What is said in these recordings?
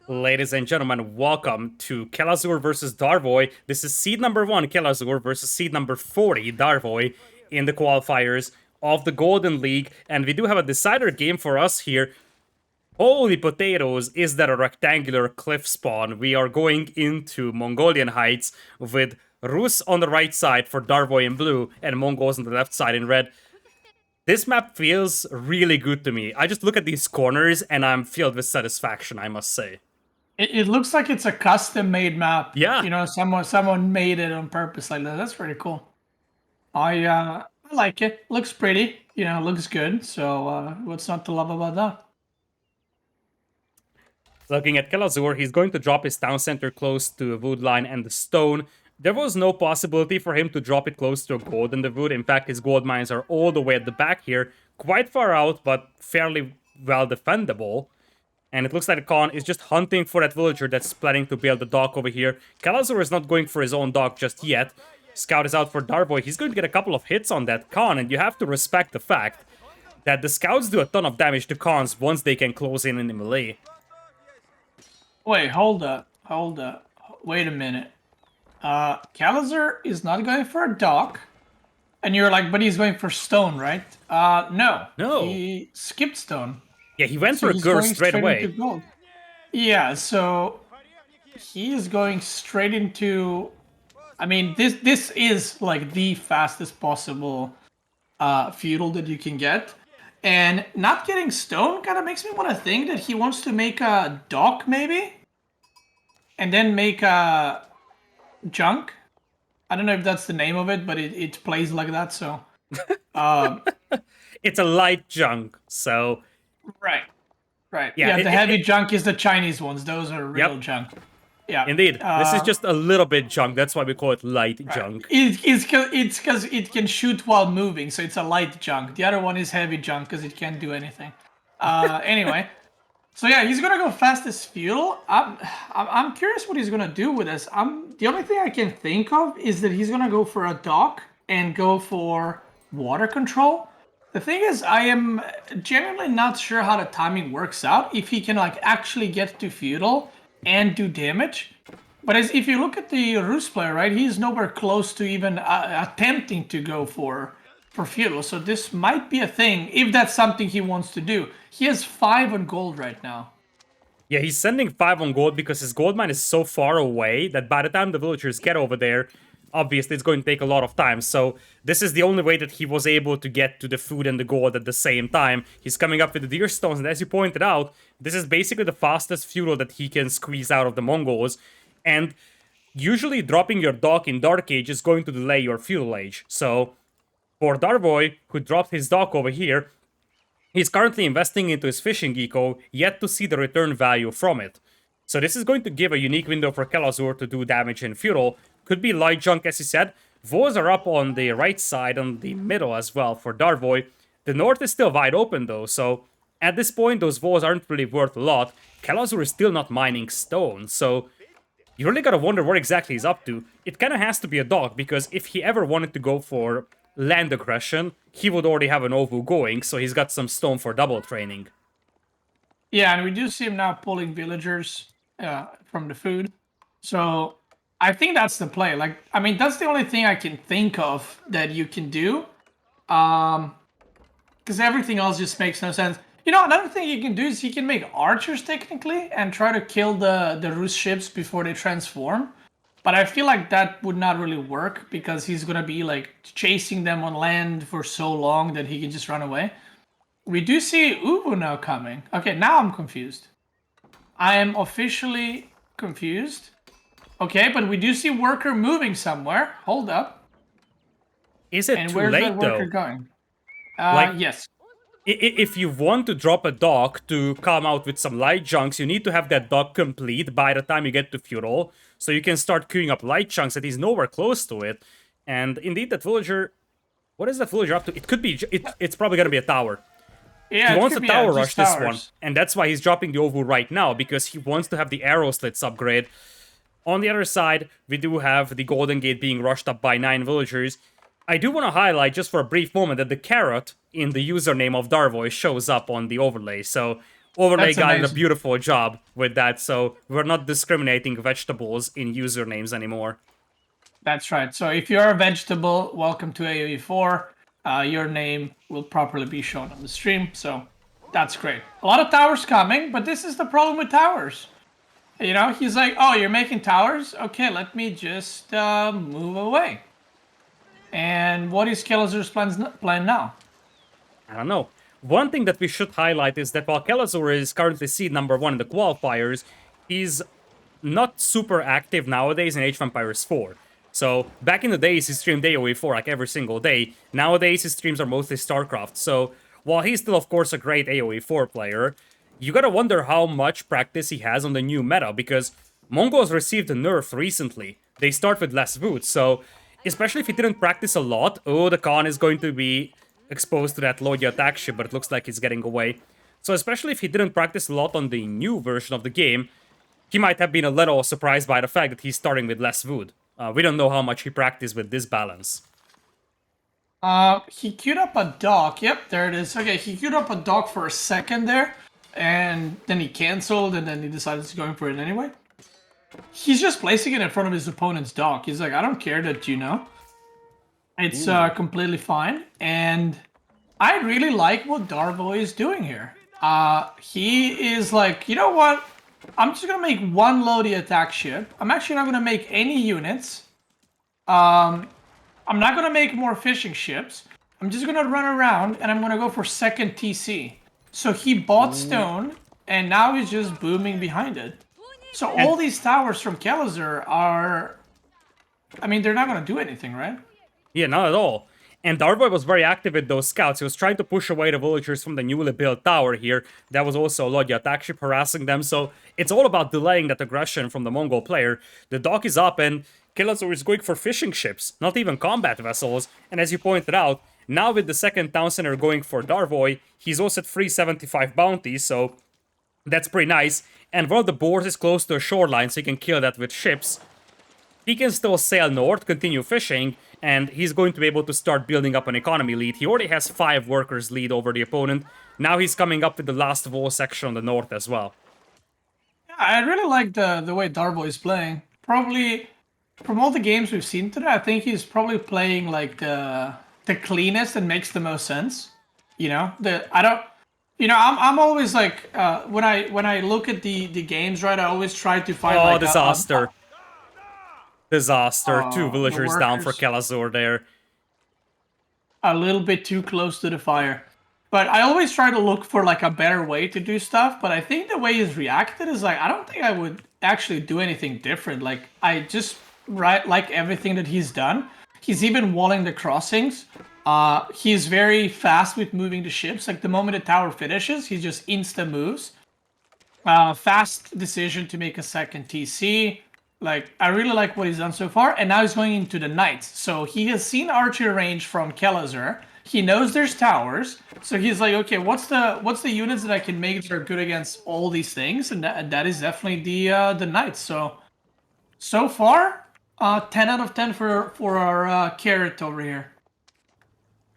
Ladies and gentlemen, welcome to Kelazhur versus Darvoi. This is seed number 1 Kelazhur versus seed number 40 Darvoi in the qualifiers of the Golden League. And we do have a decider game for us here. Holy potatoes, is that a rectangular cliff spawn? We are going into Mongolian Heights with Rus on the right side for Darvoi in blue and Mongols on the left side in red. This map feels really good to me. I just look at these corners and I'm filled with satisfaction, I must say. It looks like it's a custom-made map. Yeah. You know, someone made it on purpose like that. That's pretty cool. I like it. Looks pretty. You know, looks good. So what's not to love about that? Looking at Kilazor, he's going to drop his town center close to a wood line and the stone. There was no possibility for him to drop it close to a gold in the wood. In fact, his gold mines are all the way at the back here, quite far out, but fairly well defendable. And it looks like the Khan is just hunting for that villager that's planning to build a dock over here. Kilazor is not going for his own dock just yet. Scout is out for Darvoi. He's going to get a couple of hits on that Khan, and you have to respect the fact that the scouts do a ton of damage to Khans once they can close in the melee. Wait, hold up. Wait a minute. Kelazhur is not going for a dock. And you're like, but he's going for stone, right? No. No. He skipped stone. Yeah, he went for a Gur straight away. Into gold. Yeah, so he is going straight into. I mean, this is like the fastest possible feudal that you can get, and not getting stone kind of makes me want to think that he wants to make a dock maybe, and then make a junk. I don't know if that's the name of it, but it plays like that. So, it's a light junk, so right. Yeah, The heavy junk is the Chinese ones. Those are real junk. Yeah, indeed. This is just a little bit junk. That's why we call it light junk. It's because it can shoot while moving, so it's a light junk. The other one is heavy junk because it can't do anything. Anyway, so yeah, he's gonna go fastest feudal. I'm curious what he's gonna do with this. The only thing I can think of is that he's gonna go for a dock and go for water control. The thing is, I am genuinely not sure how the timing works out. If he can like actually get to feudal and do damage. But if you look at the Rus player, right, he's nowhere close to even attempting to go for feudal. So this might be a thing, if that's something he wants to do. He has 5 on gold right now. Yeah, he's sending 5 on gold because his gold mine is so far away that by the time the villagers get over there, obviously it's going to take a lot of time. So this is the only way that he was able to get to the food and the gold at the same time. He's coming up with the deer stones, and as you pointed out, this is basically the fastest feudal that he can squeeze out of the Mongols. And usually dropping your dock in Dark Age is going to delay your feudal age. So for Darvoi, who dropped his dock over here, he's currently investing into his fishing eco, yet to see the return value from it. So this is going to give a unique window for Kelazhur to do damage in feudal. Could be light junk, as he said. Voes are up on the right side, on the middle as well for Darvoi. The north is still wide open though, so at this point those Voes aren't really worth a lot. Kelazhur is still not mining stone, so you really gotta wonder what exactly he's up to. It kinda has to be a dog, because if he ever wanted to go for land aggression, he would already have an Ovu going, so he's got some stone for double training. Yeah, and we do see him now pulling villagers from the food. So I think that's the play. Like, I mean, that's the only thing I can think of that you can do. Because everything else just makes no sense. You know, another thing you can do is you can make archers technically and try to kill the Rus ships before they transform. But I feel like that would not really work because he's gonna be like chasing them on land for so long that he can just run away. We do see Ubu now coming. Okay, now I'm confused. I am officially confused. Okay, but we do see worker moving somewhere. Hold up. Is it and too where's late that worker though? going? Yes. If you want to drop a dock to come out with some light chunks, you need to have that dock complete by the time you get to feudal, so you can start queuing up light chunks, and he's nowhere close to it. And indeed, that villager, what is that villager up to? It could be, it's probably gonna be a tower. Yeah, He wants to tower rush this towers. one, and that's why he's dropping the Ovu right now, because he wants to have the arrow slits upgrade. On the other side, we do have the Golden Gate being rushed up by 9 villagers. I do want to highlight, just for a brief moment, that the carrot in the username of Darvoi shows up on the overlay, so Overlay That's got a amazing. beautiful job with that, so we're not discriminating vegetables in usernames anymore. That's right. So if you're a vegetable, welcome to AoE4. Your name will properly be shown on the stream. So that's great. A lot of towers coming, but this is the problem with towers. You know, he's like, oh, you're making towers? Okay, let me just move away. And what is Kelazhur's plan now? I don't know. One thing that we should highlight is that while Kilazor is currently seed number 1 in the qualifiers, he's not super active nowadays in Age of Empires 4. So, back in the days, he streamed AoE 4 like every single day. Nowadays, his streams are mostly StarCraft. So, while he's still, of course, a great AoE 4 player, you gotta wonder how much practice he has on the new meta, because Mongols received a nerf recently. They start with less boots, so especially if he didn't practice a lot, oh, the Khan is going to be exposed to that Lodya attack ship, but it looks like he's getting away. So especially if he didn't practice a lot on the new version of the game, he might have been a little surprised by the fact that he's starting with less wood. We don't know how much he practiced with this balance. He queued up a dock. Yep, there it is. Okay, he queued up a dock for a second there, and then he canceled, and then he decided to go for it anyway. He's just placing it in front of his opponent's dock. He's like, I don't care that you know. It's completely fine, and I really like what Darvoi is doing here. He is like, you know what? I'm just gonna make one loady attack ship. I'm actually not gonna make any units. I'm not gonna make more fishing ships. I'm just gonna run around and I'm gonna go for second TC. So he bought stone, and now he's just booming behind it. So all these towers from Kilazor are, I mean, they're not gonna do anything, right? Yeah, not at all. And Darvoi was very active with those scouts. He was trying to push away the villagers from the newly built tower here. That was also a Lodya attack ship harassing them. So it's all about delaying that aggression from the Mongol player. The dock is up and Kilazor is going for fishing ships, not even combat vessels. And as you pointed out, now with the second town center going for Darvoi, he's also at 375 bounties, so that's pretty nice. And while the board is close to a shoreline, so he can kill that with ships, he can still sail north, continue fishing, and he's going to be able to start building up an economy lead. He already has 5 workers lead over the opponent. Now he's coming up with the last of all section on the north as well. Yeah, I really like the way Darvoi is playing. Probably, from all the games we've seen today, I think he's probably playing like the cleanest and makes the most sense. You know, I'm always like when I look at the games, right? I always try to find like disaster. Disaster. 2 the villagers down for workers. Kelazor there. A little bit too close to the fire. But I always try to look for like a better way to do stuff. But I think the way he's reacted is like, I don't think I would actually do anything different. Like I just like everything that he's done. He's even walling the crossings. He's very fast with moving the ships. Like the moment the tower finishes, he just insta moves. Fast decision to make a second TC. Like, I really like what he's done so far, and now he's going into the knights. So he has seen archer range from Kelazor. He knows there's towers, so he's like, okay, what's the units that I can make that are good against all these things? And that is definitely the knights. So far, 10 out of 10 for our carrot over here.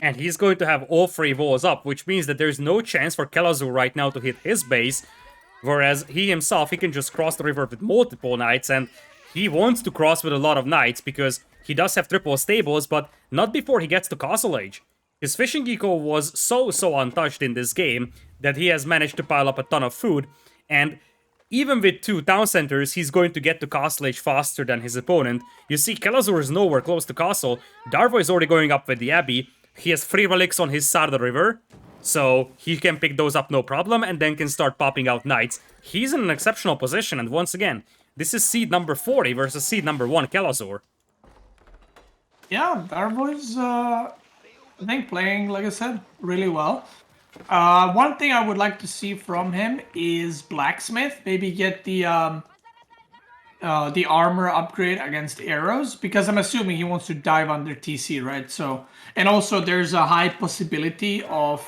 And he's going to have all 3 walls up, which means that there's no chance for Kelazor right now to hit his base. Whereas he himself, he can just cross the river with multiple knights, and he wants to cross with a lot of knights because he does have triple stables, but not before he gets to Castle Age. His fishing eco was so untouched in this game that he has managed to pile up a ton of food, and even with 2 town centers, he's going to get to Castle Age faster than his opponent. You see, Kelazor is nowhere close to Castle. Darvoi is already going up with the Abbey. He has 3 relics on his side of the river, so he can pick those up no problem and then can start popping out knights. He's in an exceptional position, and once again, this is seed number 40 versus seed number 1, Kelazor. Yeah, Darvoi's, I think, playing, like I said, really well. One thing I would like to see from him is Blacksmith. Maybe get the armor upgrade against arrows, because I'm assuming he wants to dive under TC, right? So, and also there's a high possibility of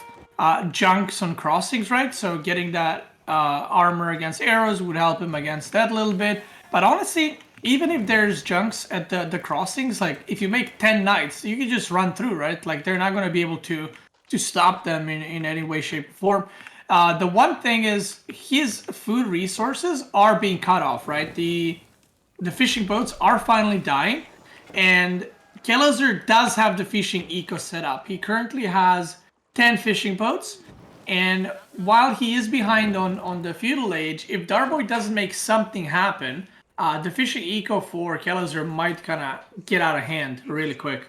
junks on crossings, right? So getting that armor against arrows would help him against that a little bit. But honestly, even if there's junks at the crossings, like if you make 10 knights, you can just run through, right? Like they're not going to be able to stop them in any way, shape, or form. The one thing is his food resources are being cut off, right? The fishing boats are finally dying, and Kelazhur does have the fishing eco set up. He currently has 10 fishing boats, and while he is behind on the feudal age, if Darvoi doesn't make something happen, the fishing eco for Kelazhur might kind of get out of hand really quick.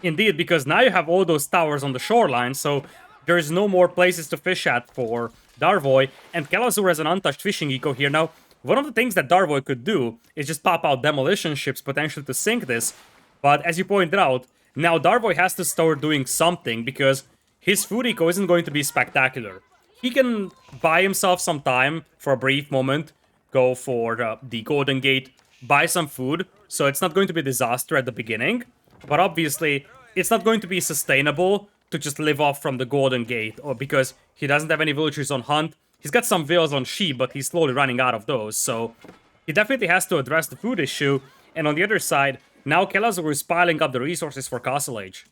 Indeed, because now you have all those towers on the shoreline, so there's no more places to fish at for Darvoi, and Kilazor has an untouched fishing eco here. Now, one of the things that Darvoi could do is just pop out demolition ships potentially to sink this, but as you pointed out, now Darvoi has to start doing something because his food eco isn't going to be spectacular. He can buy himself some time for a brief moment, go for the Golden Gate, buy some food, so it's not going to be a disaster at the beginning, but obviously it's not going to be sustainable to just live off from the Golden Gate, or because he doesn't have any villagers on hunt. He's got some villas on sheep, but he's slowly running out of those, so he definitely has to address the food issue. And on the other side, now Kelazor is piling up the resources for Castle Age.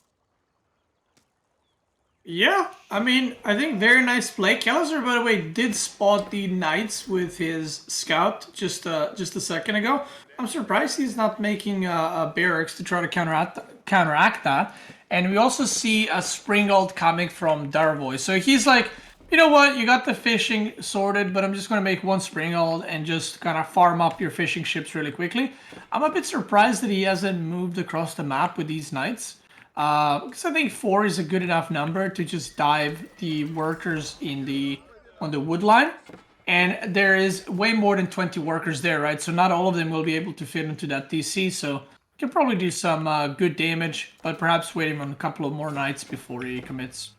Yeah, I mean, I think very nice play. Kelazhur, by the way, did spot the knights with his scout just a second ago. I'm surprised he's not making a barracks to try to counteract that. And we also see a Springald coming from Darvoi. So he's like, you know what, you got the fishing sorted, but I'm just going to make one Springald and just kind of farm up your fishing ships really quickly. I'm a bit surprised that he hasn't moved across the map with these knights. Because I think 4 is a good enough number to just dive the workers on the wood line. And there is way more than 20 workers there, right? So not all of them will be able to fit into that DC. So you can probably do some good damage, but perhaps wait him on a couple of more knights before he commits.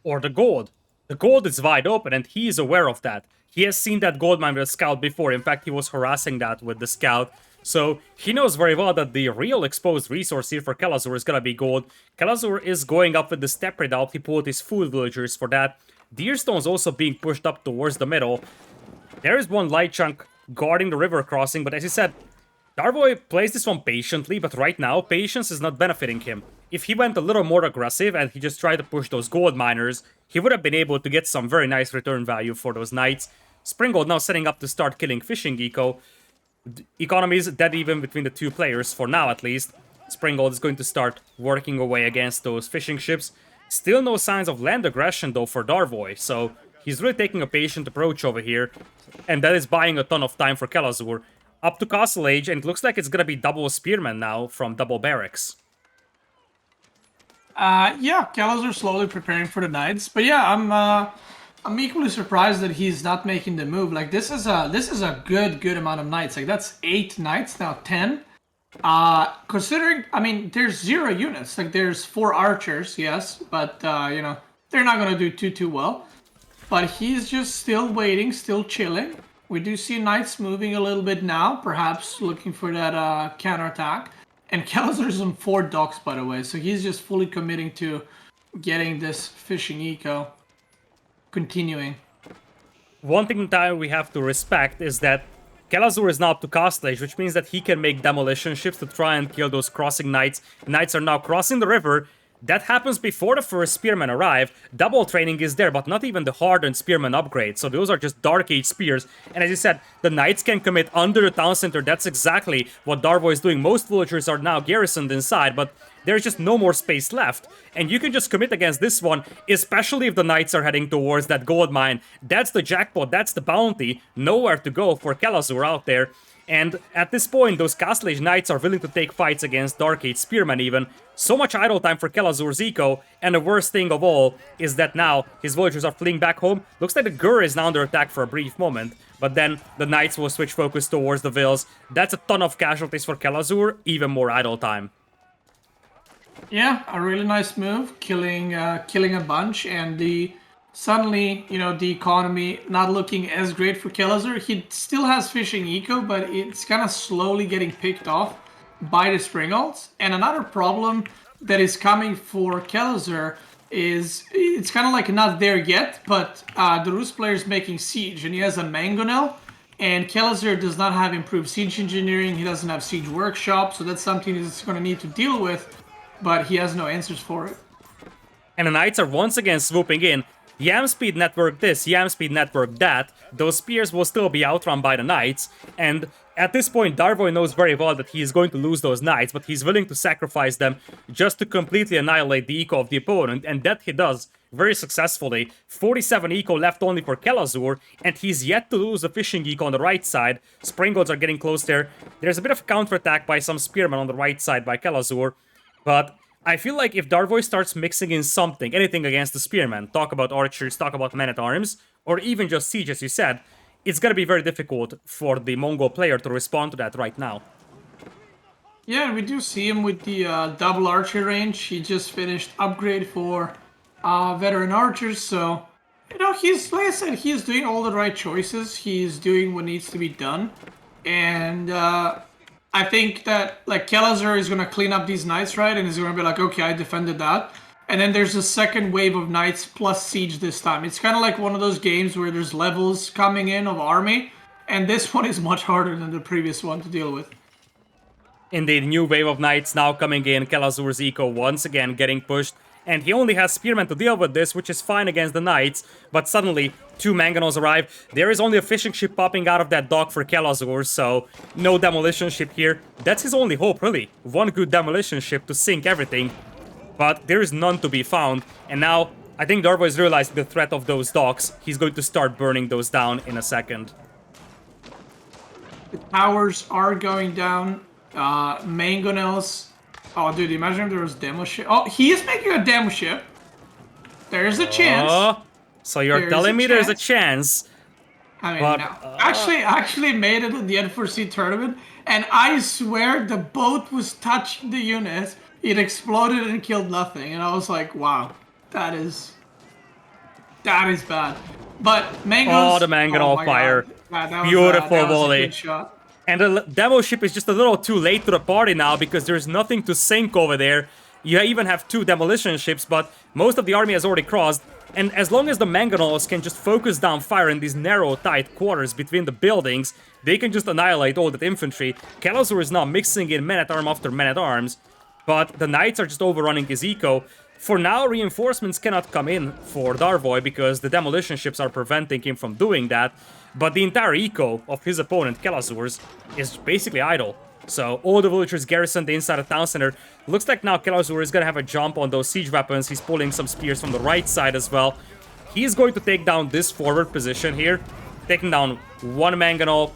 Or the gold. The gold is wide open, and he is aware of that. He has seen that gold mine with a scout before. In fact, he was harassing that with the scout. So he knows very well that the real exposed resource here for Kelazor is gonna be gold. Kelazor is going up with the step redoubt. He pulled his food villagers for that. Deerstone's also being pushed up towards the middle. There is one light chunk guarding the river crossing, but as you said, Darvoi plays this one patiently, but right now, patience is not benefiting him. If he went a little more aggressive and he just tried to push those gold miners, he would have been able to get some very nice return value for those knights. Springald now setting up to start killing fishing eco. Economy is dead even between the two players, for now at least. Springald is going to start working away against those fishing ships. Still no signs of land aggression though for Darvoi, so he's really taking a patient approach over here. And that is buying a ton of time for Kelazor. Up to Castle Age, and it looks like it's gonna be double Spearmen now from double Barracks. Yeah, Kelazhur slowly preparing for the knights. But yeah, I'm equally surprised that he's not making the move. Like this is a good amount of knights. Like that's 8 knights now, 10. Considering, I mean, there's 0 units. Like there's 4 archers, yes, but you know, they're not gonna do too well. But he's just still waiting, still chilling. We do see knights moving a little bit now, perhaps looking for that counterattack. And Kelazhur is on 4 docks, by the way, so he's just fully committing to getting this fishing eco continuing. One thing that we have to respect is that Kelazor is now up to Castle Age, which means that he can make demolition ships to try and kill those crossing knights. Knights are now crossing the river. That happens before the first spearmen arrive. Double training is there, but not even the hardened spearmen upgrade. So those are just Dark Age spears. And as you said, the knights can commit under the town center. That's exactly what Darvoi is doing. Most villagers are now garrisoned inside, but there's just no more space left. And you can just commit against this one, especially if the knights are heading towards that gold mine. That's the jackpot, that's the bounty. Nowhere to go for Kelazor out there. And at this point, those Castle Age Knights are willing to take fights against Dark Age Spearmen even. So much idle time for Kelazor's eco, and the worst thing of all is that now his villagers are fleeing back home. Looks like the Gur is now under attack for a brief moment, but then the Knights will switch focus towards the Vills. That's a ton of casualties for Kelazor, even more idle time. Yeah, a really nice move, killing a bunch, and suddenly, you know, the economy not looking as great for Kelazor. He still has fishing eco, but it's kind of slowly getting picked off by the Springalds. And another problem that is coming for Kelazor is it's kind of like not there yet, but the Rus player is making siege, and he has a mangonel. And Kelazor does not have improved siege engineering. He doesn't have siege workshop, so that's something he's going to need to deal with. But he has no answers for it. And the Knights are once again swooping in. Yam speed network this, Yam speed network that, those spears will still be outrun by the knights, and at this point Darvoi knows very well that he is going to lose those knights, but he's willing to sacrifice them just to completely annihilate the eco of the opponent, and that he does very successfully. 47 eco left only for Kelazhur, and he's yet to lose the fishing eco on the right side. Springolds are getting close there. There's a bit of a counterattack by some spearmen on the right side by Kelazhur, but I feel like if Darvoi starts mixing in something, anything against the spearmen, talk about archers, talk about men-at-arms, or even just siege, as you said, it's gonna be very difficult for the Mongol player to respond to that right now. Yeah, we do see him with the double archer range. He just finished upgrade for veteran archers, so you know, he's, like I said, he's doing all the right choices. He's doing what needs to be done, and I think that like Kilazor is gonna clean up these knights, right? And he's gonna be like, okay, I defended that. And then there's a second wave of knights plus siege this time. It's kind of like one of those games where there's levels coming in of army, and this one is much harder than the previous one to deal with. Indeed, new wave of knights now coming in. Kelazur's eco once again getting pushed. And he only has spearmen to deal with this, which is fine against the knights. But suddenly, two mangonels arrive. There is only a fishing ship popping out of that dock for Kelazur, so no demolition ship here. That's his only hope, really. One good demolition ship to sink everything. But there is none to be found. And now, I think Darvoi is realizing the threat of those docks. He's going to start burning those down in a second. The towers are going down. Mangonels. Oh, dude, imagine if there was demo ship. Oh, he is making a demo ship. There's a chance. So you're telling me there's a chance? I mean, no. Actually made it in the N4C tournament, and I swear the boat was touching the unit. It exploded and killed nothing, and I was like, wow, that is bad. But mangoes. Oh, the mangonel fire. Beautiful volley. And the demo ship is just a little too late to the party now because there's nothing to sink over there. You even have two demolition ships, but most of the army has already crossed. And as long as the mangonels can just focus down fire in these narrow, tight quarters between the buildings, they can just annihilate all that infantry. Kelazor is now mixing in men-at-arms after men-at-arms, but the knights are just overrunning his eco. For now, reinforcements cannot come in for Darvoi because the demolition ships are preventing him from doing that. But the entire eco of his opponent, Kelazur's, is basically idle. So all the villagers garrisoned inside the town center. Looks like now Kelazur is gonna have a jump on those siege weapons. He's pulling some spears from the right side as well. He's going to take down this forward position here, taking down one mangonel.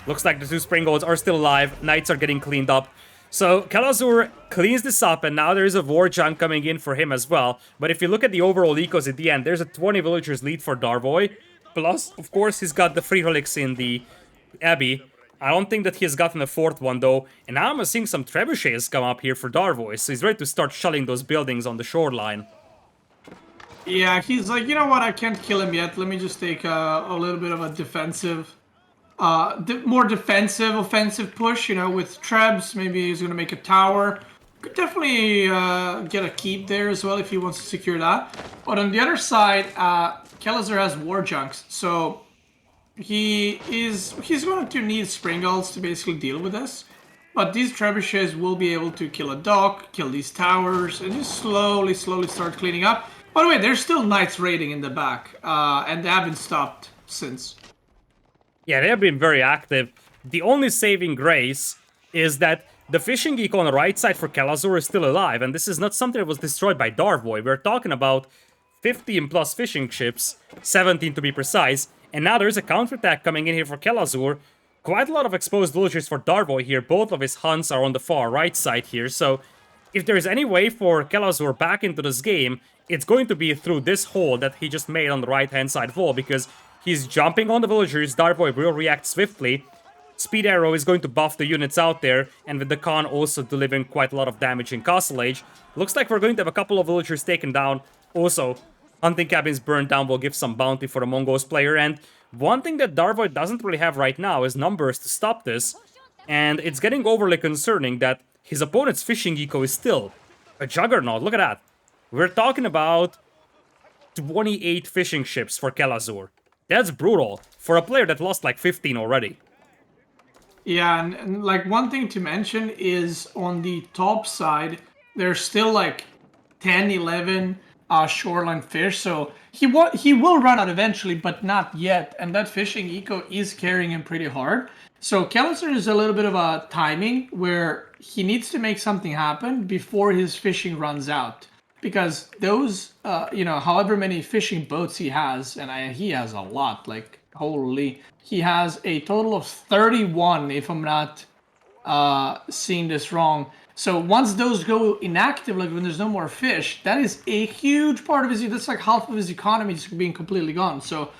Looks like the two springolds are still alive. Knights are getting cleaned up. So Kelazur cleans this up, and now there is a war junk coming in for him as well. But if you look at the overall ecos at the end, there's a 20 villagers lead for Darvoi. Plus, of course, he's got the free relics in the Abbey. I don't think that he has gotten a fourth one, though. And now I'm seeing some trebuchets come up here for Darvoi, so he's ready to start shelling those buildings on the shoreline. Yeah, he's like, you know what, I can't kill him yet. Let me just take a little bit of a defensive... more defensive, offensive push, you know, with Trebs. Maybe he's going to make a tower. Could definitely get a keep there as well if he wants to secure that. But on the other side, Kilazor has war junks, so he's going to need Springulls to basically deal with this. But these trebuchets will be able to kill a dock, kill these towers, and just slowly start cleaning up. By the way, there's still knights raiding in the back, and they haven't stopped since. Yeah, they have been very active. The only saving grace is that the fishing eco on the right side for Kilazor is still alive, and this is not something that was destroyed by Darvoi. We're talking about 15 plus fishing ships, 17 to be precise, and now there's a counterattack coming in here for Kilazor. Quite a lot of exposed villagers for Darvoi here. Both of his hunts are on the far right side here, so if there is any way for Kilazor back into this game, it's going to be through this hole that he just made on the right-hand side wall, because he's jumping on the villagers. Darvoi will react swiftly. Speed Arrow is going to buff the units out there, and with the Khan also delivering quite a lot of damage in Castle Age. Looks like we're going to have a couple of villagers taken down. Also, hunting cabins burned down will give some bounty for the Mongols player, and one thing that Darvoi doesn't really have right now is numbers to stop this, and it's getting overly concerning that his opponent's fishing eco is still a juggernaut. Look at that. We're talking about 28 fishing ships for Kilazor. That's brutal for a player that lost like 15 already. Yeah, and like one thing to mention is on the top side, there's still like 10, 11 shoreline fish. So he will run out eventually, but not yet. And that fishing eco is carrying him pretty hard. So Kelazhur is a little bit of a timing where he needs to make something happen before his fishing runs out. Because those, however many fishing boats he has, and he has a lot, like, holy. He has a total of 31, if I'm not seeing this wrong. So once those go inactive, like when there's no more fish, that is a huge part of that's like half of his economy just being completely gone. So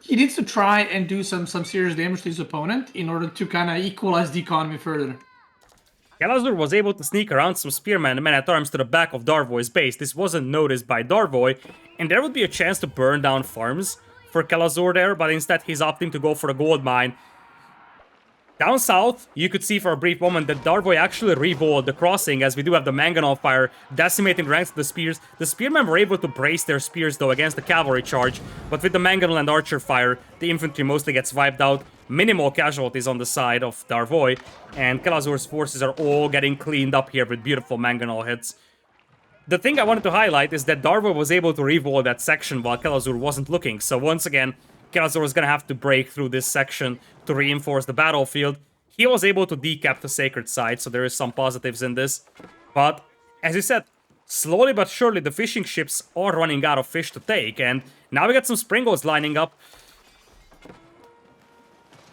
he needs to try and do some serious damage to his opponent in order to kind of equalize the economy further. Kelazhur was able to sneak around some spearmen and men-at-arms to the back of Darvoi's base. This wasn't noticed by Darvoi, and there would be a chance to burn down farms for Kilazor there, but instead he's opting to go for the gold mine. Down south, you could see for a brief moment that Darvoi actually revolved the crossing, as we do have the mangonel fire decimating the ranks of the spears. The spearmen were able to brace their spears though against the cavalry charge, but with the mangonel and archer fire, the infantry mostly gets wiped out. Minimal casualties on the side of Darvoi, and Kilazor's forces are all getting cleaned up here with beautiful mangonel hits. The thing I wanted to highlight is that Darvoi was able to revolve that section while Kilazor wasn't looking, so once again, Kilazor is going to have to break through this section to reinforce the battlefield. He was able to decap the sacred site, so there is some positives in this. But, as you said, slowly but surely the fishing ships are running out of fish to take, and now we got some springles lining up.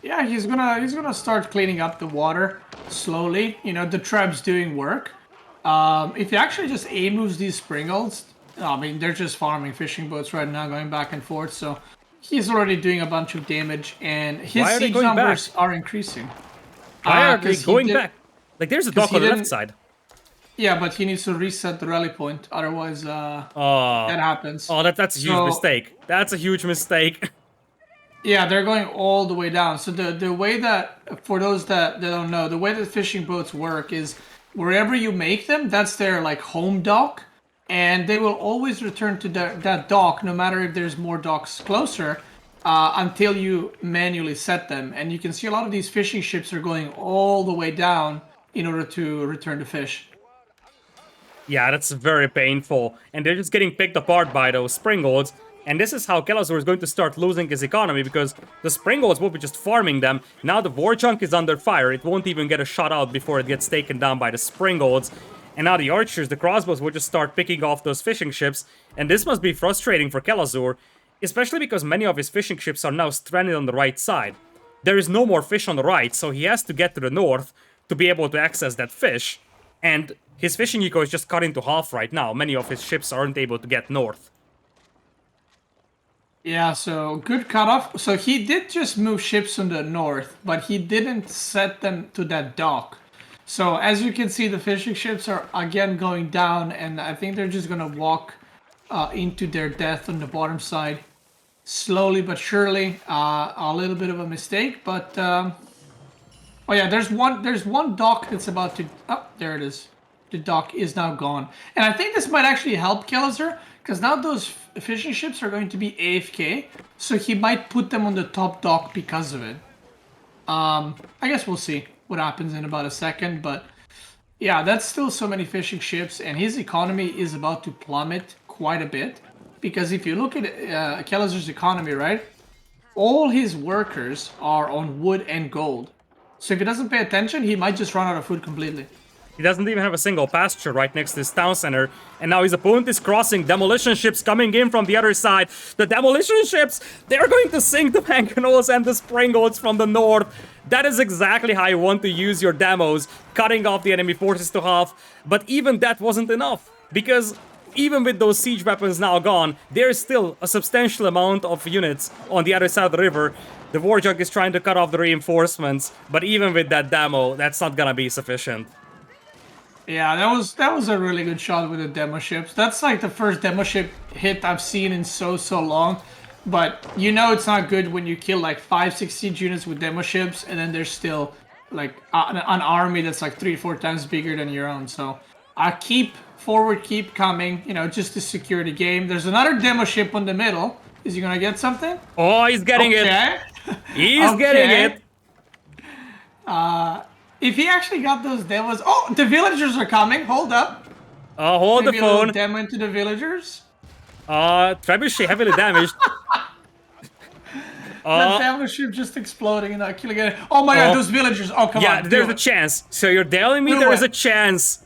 Yeah, he's gonna start cleaning up the water slowly. You know, the Treb's doing work. If he actually just moves these springles, I mean, they're just farming fishing boats right now, going back and forth, so he's already doing a bunch of damage, and his siege numbers are increasing. Why are they going back? Like, there's a dock on the left side. Yeah, but he needs to reset the rally point, otherwise that happens. Oh, that's a huge mistake. That's a huge mistake. Yeah, they're going all the way down. So the way that, for those that don't know, the way that fishing boats work is wherever you make them, that's their like home dock, and they will always return to that dock, no matter if there's more docks closer, until you manually set them. And you can see a lot of these fishing ships are going all the way down in order to return the fish. Yeah, that's very painful, and they're just getting picked apart by those springolds. And this is how Kilazor is going to start losing his economy, because the springolds will be just farming them. Now the war chunk is under fire. It won't even get a shot out before it gets taken down by the springolds. And now the archers, the crossbows, will just start picking off those fishing ships. And this must be frustrating for Kilazor, especially because many of his fishing ships are now stranded on the right side. There is no more fish on the right, so he has to get to the north to be able to access that fish. And his fishing eco is just cut into half right now. Many of his ships aren't able to get north. Yeah, so good cutoff. So he did just move ships on the north, but he didn't set them to that dock. So as you can see, the fishing ships are again going down, and I think they're just gonna walk into their death on the bottom side, slowly but surely. A little bit of a mistake, but oh yeah, there's one dock that's about to. Oh, there it is. The dock is now gone, and I think this might actually help Kilazor, because now those fishing ships are going to be AFK, so he might put them on the top dock because of it. I guess we'll see what happens in about a second, but yeah, that's still so many fishing ships, and his economy is about to plummet quite a bit, because if you look at Kilazor's economy, right, all his workers are on wood and gold. So if he doesn't pay attention, he might just run out of food completely. He doesn't even have a single pasture right next to his town center, and now his opponent is crossing. Demolition ships coming in from the other side. The demolition ships, they're going to sink the mangonels and the springolds from the north. That is exactly how you want to use your demos, cutting off the enemy forces to half. But even that wasn't enough, because even with those siege weapons now gone, there is still a substantial amount of units on the other side of the river. The warjug is trying to cut off the reinforcements, but even with that demo, that's not gonna be sufficient. Yeah, that was a really good shot with the demo ships. That's like the first demo ship hit I've seen in so long. But you know it's not good when you kill like 5-6 siege units with demo ships, and then there's still like an army that's like 3-4 times bigger than your own. So keep forward, keep coming, you know, just to secure the game. There's another demo ship on the middle. Is he gonna get something? Oh, he's getting it. He's getting it. If he actually got those demos... Oh, the villagers are coming. Hold up. Hold the Maybe a little phone. demo into the villagers. Trebuchet heavily damaged. That demo ship just exploding and not killing it. Oh my god, those villagers. Oh, come on. There's do a it. chance. So you're telling me Do there's it. a chance.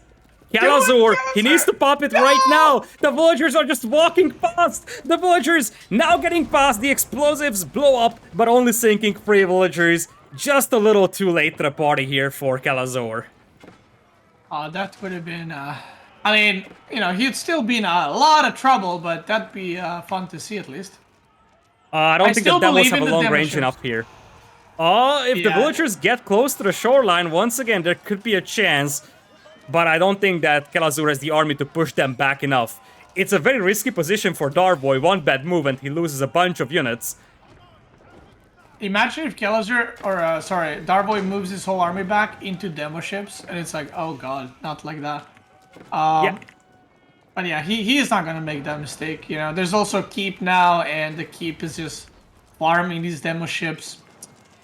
it, Kilazor, he Kilazor! needs to pop it right now. The villagers are just walking past. The villagers now getting past. The explosives blow up, but only sinking 3 villagers. Just a little too late to the party here for Kilazor. That would have been, I mean, you know, he'd still be in a lot of trouble, but that'd be fun to see at least. I don't think the still demos believe have in a the long demo range ships. enough here. If the Yeah. villagers get close to the shoreline, once again, there could be a chance. But I don't think that Kelazhur has the army to push them back enough. It's a very risky position for Darvoi. One bad move and he loses a bunch of units. Imagine if Kelazhur, or sorry, Darvoi moves his whole army back into demo ships, and it's like, oh god, not like that. Yeah. But yeah, he is not gonna make that mistake. You know, there's also Keep now, and the Keep is just farming these demo ships.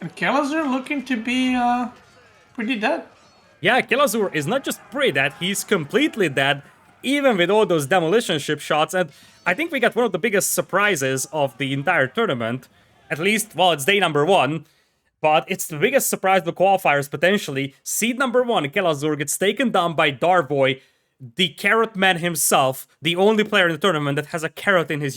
And Kelazhur looking to be pretty dead. Yeah, Kelazhur is not just pretty dead, he's completely dead, even with all those demolition ship shots. And I think we got one of the biggest surprises of the entire tournament. At least, well, it's day number 1. But it's the biggest surprise of the qualifiers, potentially. Seed number 1, Kelazhur, gets taken down by Darvoi, the carrot man himself, the only player in the tournament that has a carrot in his